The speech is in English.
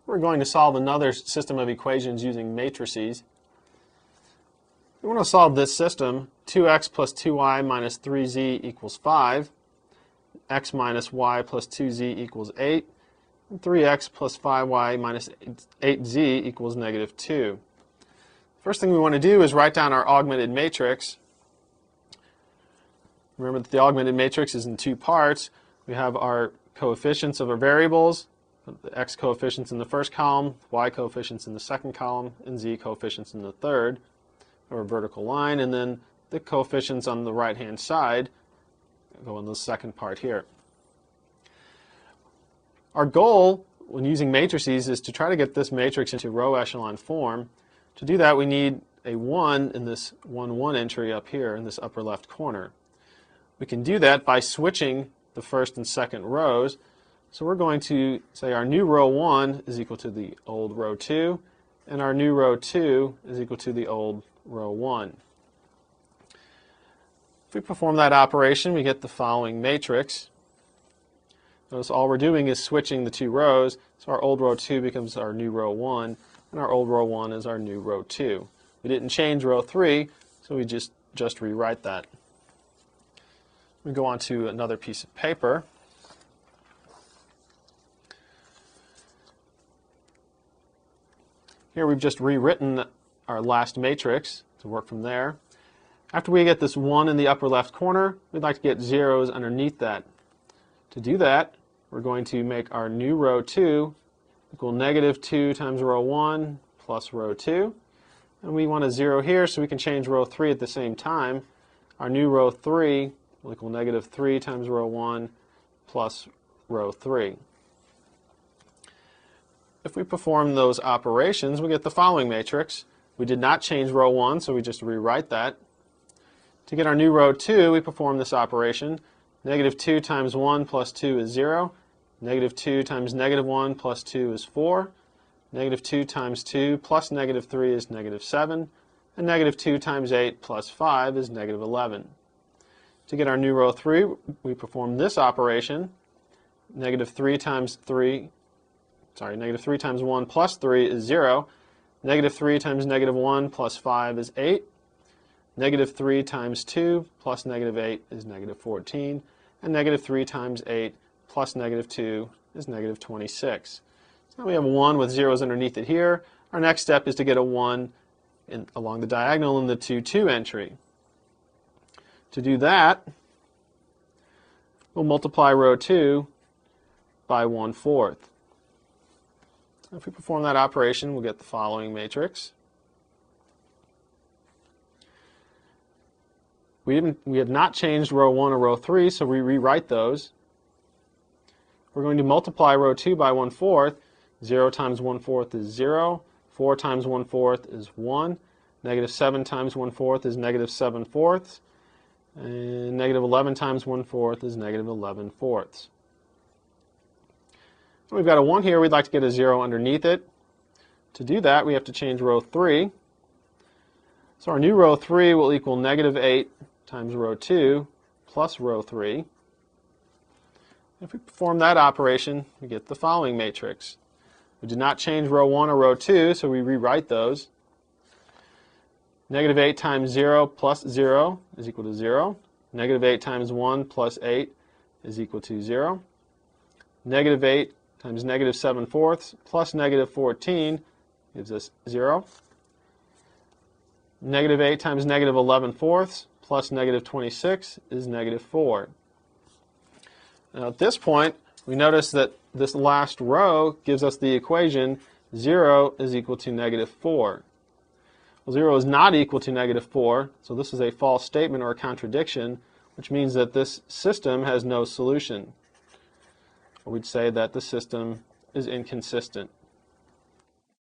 We're going to solve another system of equations using matrices. We want to solve this system. 2x plus 2y minus 3z equals 5. X minus y plus 2z equals 8. And 3x plus 5y minus 8z equals negative 2. First thing we want to do is write down our augmented matrix. Remember that the augmented matrix is in two parts. We have our coefficients of our variables, the x coefficients in the first column, y coefficients in the second column, and z coefficients in the third, or a vertical line, and then the coefficients on the right-hand side go in the second part here. Our goal when using matrices is to try to get this matrix into row echelon form. To do that, we need a 1 in this 1, 1 entry up here in this upper left corner. We can do that by switching the first and second rows. So we're going to say our new row 1 is equal to the old row 2, and our new row 2 is equal to the old row 1. If we perform that operation, we get the following matrix. Notice all we're doing is switching the two rows, so our old row 2 becomes our new row 1, and our old row 1 is our new row 2. We didn't change row 3, so we just rewrite that. We go on to another piece of paper. Here we've just rewritten our last matrix to work from there. After we get this 1 in the upper left corner, we'd like to get zeros underneath that. To do that, we're going to make our new row 2 equal negative 2 times row 1 plus row 2. And we want a 0 here so we can change row 3 at the same time. Our new row 3 will equal negative 3 times row 1 plus row 3. If we perform those operations, we get the following matrix. We did not change row 1, so we just rewrite that. To get our new row 2, we perform this operation. Negative 2 times 1 plus 2 is 0. Negative 2 times negative 1 plus 2 is 4. Negative 2 times 2 plus negative 3 is negative 7. And negative 2 times 8 plus 5 is negative 11. To get our new row 3, we perform this operation. Negative 3 times 1 plus 3 is 0. Negative 3 times negative 1 plus 5 is 8. Negative 3 times 2 plus negative 8 is negative 14. And negative 3 times 8 plus negative 2 is negative 26. So now we have a 1 with zeros underneath it here. Our next step is to get a 1 along the diagonal in the 2, 2 entry. To do that, we'll multiply row 2 by 1/4. If we perform that operation, we'll get the following matrix. We have not changed row 1 or row 3, so we rewrite those. We're going to multiply row 2 by 1/4. 0 times 1/4 is 0. 4 times 1/4 is 1. Negative 7 times 1/4 is negative 7/4. And negative 11 times 1/4 is negative 11/4. We've got a 1 here. We'd like to get a 0 underneath it. To do that, we have to change row 3. So our new row 3 will equal negative 8 times row 2 plus row 3. If we perform that operation, we get the following matrix. We did not change row 1 or row 2, so we rewrite those. Negative 8 times 0 plus 0 is equal to 0. Negative 8 times 1 plus 8 is equal to 0. Negative 8 times negative 7/4 plus negative 14 gives us 0. Negative 8 times negative 11/4 plus negative 26 is negative 4. Now at this point, we notice that this last row gives us the equation 0 is equal to negative 4. Well, 0 is not equal to negative 4, so this is a false statement or a contradiction, which means that this system has no solution. Or we'd say that the system is inconsistent.